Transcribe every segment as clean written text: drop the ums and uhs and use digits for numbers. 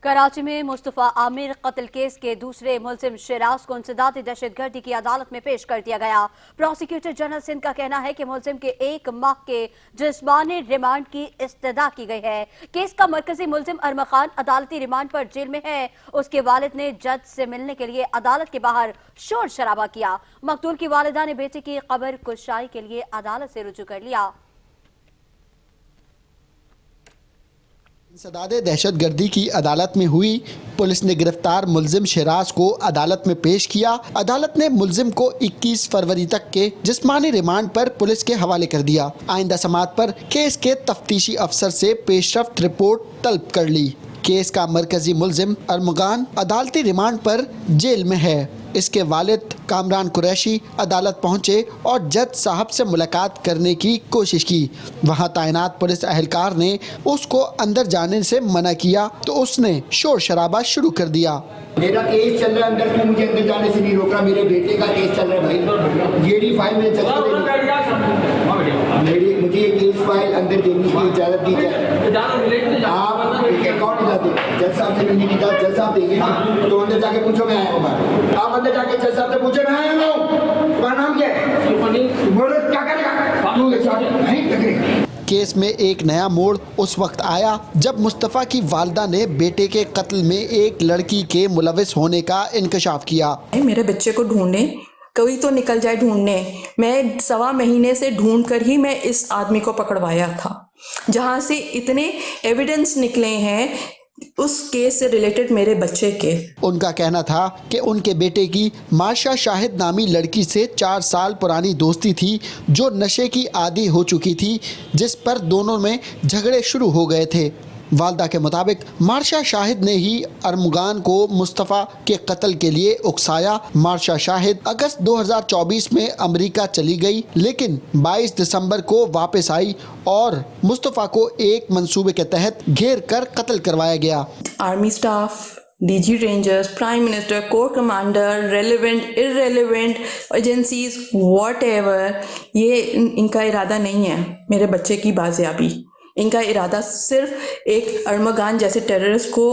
کراچی میں مصطفیٰ عامر قتل کیس کے دوسرے ملزم شیراز کو انسداد دہشت گردی کی عدالت میں پیش کر دیا گیا۔ پروسیکیوٹر جنرل سندھ کا کہنا ہے کہ ملزم کے 1 ماہ کے جسمانی ریمانڈ کی استدعا کی گئی ہے۔ کیس کا مرکزی ملزم ارمغان خان عدالتی ریمانڈ پر جیل میں ہے۔ اس کے والد نے جج سے ملنے کے لیے عدالت کے باہر شور شرابہ کیا۔ مقتول کی والدہ نے بیٹے کی قبر کشائی کے لیے عدالت سے رجوع کر لیا۔ انسداد دہشت گردی کی عدالت میں ہوئی، پولیس نے گرفتار ملزم شیراز کو عدالت میں پیش کیا۔ عدالت نے ملزم کو 21 فروری تک کے جسمانی ریمانڈ پر پولیس کے حوالے کر دیا۔ آئندہ سماعت پر کیس کے تفتیشی افسر سے پیش رفت رپورٹ طلب کر لی۔ کیس کا مرکزی ملزم ارمغان عدالتی ریمانڈ پر جیل میں ہے۔ اس کے والد کامران قریشی عدالت پہنچے اور جج صاحب سے ملاقات کرنے کی کوشش کی۔ وہاں تعینات پولیس اہلکار نے اس کو اندر جانے سے منع کیا تو اس نے شور شرابہ شروع کر دیا۔ میرا کیس چل رہا ہے اندر، تو مجھے اندر جانے سے نہیں روکا۔ میرے بیٹے کا کیس چل رہا ہے بھائی، یہ فائل میں جج کو مجھے یہ کیس فائل اندر دینے کی اجازت دی جائے۔ آپ کون اجازت دیں؟ جج صاحب سے ملنے کی اجازت جج صاحب دیں گے نا، تو اندر جا کے پوچھو میں آیا ہوں۔ آپ اندر جا کے جج صاحب سے پوچھو میں آیا ہوں، تمہارا نام کیا ہے؟ بولو کیا کرے گا؟ نہیں کرے گا۔ کیس میں ایک نیا موڑ اس وقت آیا جب مصطفیٰ کی والدہ نے بیٹے کے قتل میں ایک لڑکی کے ملوث ہونے کا انکشاف کیا۔ میرے بچے کو ڈھونڈنے، کوئی تو نکل جائے ڈھونڈنے۔ میں 1.25 مہینے سے ڈھونڈ کر ہی میں اس آدمی کو پکڑوایا تھا، جہاں سے اتنے ایویڈنس نکلے ہیں اس کیس سے ریلیٹڈ میرے بچے کے۔ ان کا کہنا تھا کہ ان کے بیٹے کی مارشا شاہد نامی لڑکی سے 4 سال پرانی دوستی تھی جو نشے کی عادی ہو چکی تھی، جس پر دونوں میں جھگڑے شروع ہو گئے تھے۔ والدہ کے مطابق مارشا شاہد نے ہی ارمغان کو مصطفیٰ کے قتل کے لیے اکسایا۔ مارشا شاہد اگست 2024 میں امریکہ چلی گئی، لیکن 22 دسمبر کو واپس آئی اور مصطفیٰ کو ایک منصوبے کے تحت گھیر کر قتل کروایا گیا۔ Army staff, D G Rangers, prime minister, corps commander, relevant irrelevant agencies, whatever ایور، یہ ان کا ارادہ نہیں ہے میرے بچے کی بازیابی۔ ان کا ارادہ صرف ایک ارمغان جیسے ٹیررسٹ کو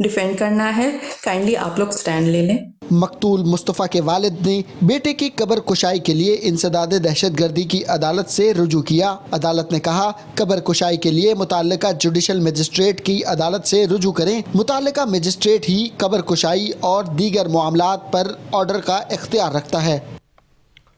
ڈیفینڈ کرنا ہے۔ کائنڈلی آپ لوگ سٹینڈ لے لیں۔ مقتول مصطفیٰ کے والد نے بیٹے کی قبر کشائی کے لیے انسداد دہشت گردی کی عدالت سے رجوع کیا۔ عدالت نے کہا قبر کشائی کے لیے متعلقہ جوڈیشل مجسٹریٹ کی عدالت سے رجوع کریں۔ متعلقہ مجسٹریٹ ہی قبر کشائی اور دیگر معاملات پر آرڈر کا اختیار رکھتا ہے۔